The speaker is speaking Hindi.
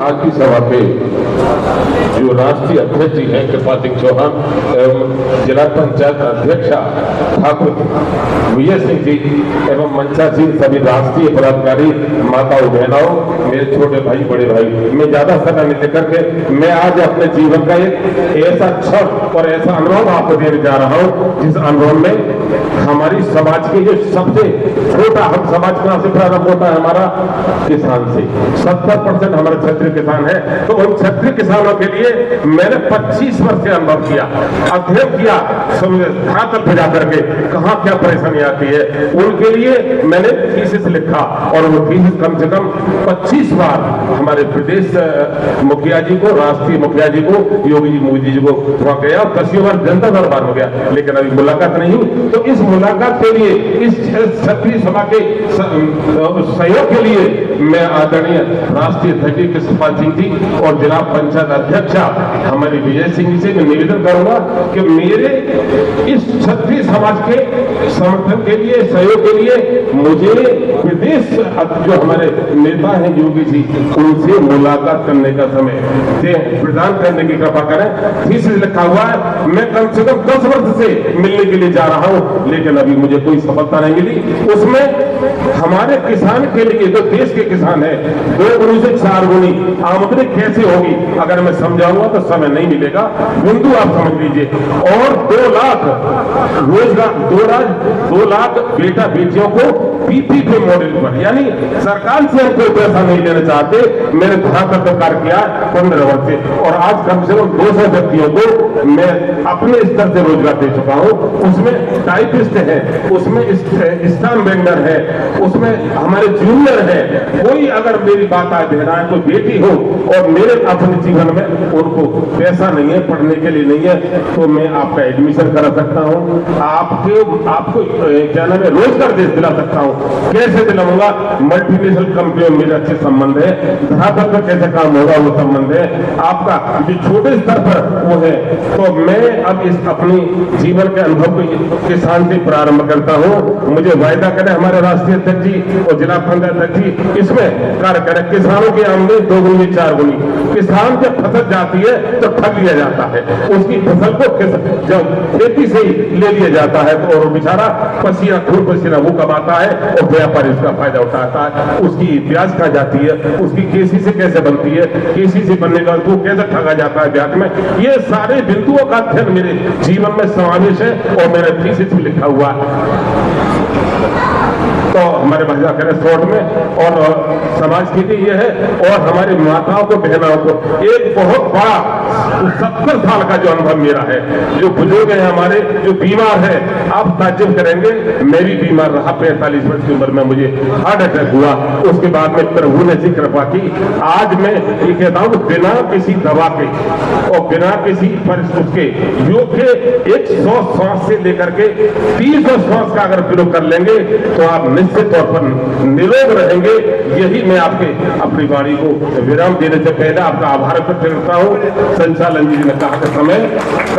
आज की सभा के जो राष्ट्रीय अध्यक्ष जी हैं कृपाल सिंह चौहान एवं जिला पंचायत अध्यक्षा ठाकुर विजय सिंह जी एवं मंचासीन सभी राष्ट्रीय पदाधिकारी, माताओं बहनों, मेरे छोटे भाई बड़े भाई, मैं ज्यादा समय नहीं लेकर के मैं आज अपने जीवन का एक ऐसा क्षण और ऐसा अनुभव आपको देने जा रहा हूँ जिस अनुभव में हमारी समाज के जो सबसे छोटा, हम समाज कहाँ से प्रारंभ होता है हमारा, किसान से। 70% हमारे क्षत्रिय किसान है, तो उन क्षत्रिय किसानों के लिए मैंने 25 वर्ष से अनुभव किया, अध्ययन किया, कहाँ तक भेजा करके कहाँ क्या परेशानी आती है, उनके लिए मैंने थीसिस लिखा और वो थीसिस कम से कम 25 बार हमारे प्रदेश मुखिया जी को, राष्ट्रीय मुखिया जी को, योगी जी मोदी जी को वहां गया, 10 बार जनता दरबार हो गया, लेकिन अभी मुलाकात नहीं हुई। तो इस मुलाकात के लिए, इस क्षत्रिय सभा के सहयोग के लिए मैं आदरणीय राष्ट्रीय अध्यक्ष कृपाल सिंह जी और जिला पंचायत अध्यक्षा हमारे विजय सिंह जी से मैं निवेदन करूंगा कि मेरे इस क्षत्रिय समाज के समर्थन के लिए, सहयोग के लिए मुझे प्रदेश जो हमारे नेता हैं योगी जी, उनसे मुलाकात करने का समय प्रदान करने की कृपा करें। थीसिस लिखा हुआ है, मैं कम से कम 10 वर्ष से मिलने के लिए जा रहा हूं, लेकिन अभी मुझे कोई सफलता नहीं मिली। उसमें हमारे किसान के लिए, जो देश के किसान है, 2 गुनी से 4 गुनी आमदनी कैसे होगी अगर मैं समझाऊंगा तो समय नहीं मिलेगा, बिंदु आप समझ लीजिए। और 2 लाख रोजगार, 2 लाख बेटा बेटियों को पीपीपी मॉडल पर, यानी सरकार से हम कोई पैसा नहीं लेना चाहते, मैंने धरातल कार्य किया 15 वर्ष से, और आज कम से कम 200 व्यक्तियों को मैं अपने स्तर से रोजगार दे चुका हूं। उसमें टाइपिस्ट है, उसमें स्टाम्प वेंडर है, उसमें हमारे जूनियर है। कोई अगर मेरी बात आज दे रहा है, कोई बेटी हो और मेरे अपने जीवन में उनको पैसा नहीं है, पढ़ने के लिए नहीं है, तो मैं आपका एडमिशन करा सकता हूं, आपको क्या नाम है, रोजगार दिला सकता हूं। कैसे दिलाऊंगा? मल्टीनेशनल कंपनियों में मेरे अच्छे संबंध है, धरातल पर कैसे काम होगा वो संबंध है, आपका जो छोटे स्तर पर वो है। तो मैं अब इस अपनी जीवन के अनुभव को किसान से प्रारंभ करता हूं। मुझे वायदा करें हमारे राष्ट्रीय अध्यक्ष जी और जिला पंचायत अध्यक्ष जी इसमें कार्य करें। किसानों की आमदनी 2 गुनी 4 गुनी, किसान जब फसल जाती है तो ठग लिया जाता है, उसकी फसल को जब खेती से ही ले लिया जाता है तो और बेचारा पसीना खून पसीना वो कमाता है और व्यापारी उसका फायदा उठाता है, उसकी ब्याज खा जाती है, उसकी केसी से कैसे बनती है, केसी से बनने का वो कैसे ठगा जाता है ब्याज में। ये सारे बिंदुओं का अध्ययन मेरे जीवन में समावेश है और मेरे थीसिस में लिखा हुआ है। तो हमारे महिला करें शॉर्ट में, और समाज के लिए यह है, और हमारी माताओं को, बहनों को एक बहुत बड़ा 70 साल का जो अनुभव मेरा है, जो बुजुर्ग है हमारे, जो बीमार है, आप ताज्जुब करेंगे, मैं भी बीमार रहा, 45 वर्ष की उम्र में मुझे हार्ट अटैक हुआ, उसके बाद में प्रभु ने ऐसी कृपा की, आज मैं ये कहता हूं बिना किसी दवा के और बिना किसी उसके योग के 100 श्वास से लेकर के 300 श्वास का अगर प्रयोग कर लेंगे तो आप निश्चित तौर पर निरोग रहेंगे। यही मैं आपके अपनी वाणी को विराम देने से पहले आपका आभार व्यक्त करता हूं। संचालन जी ने कहा कि समय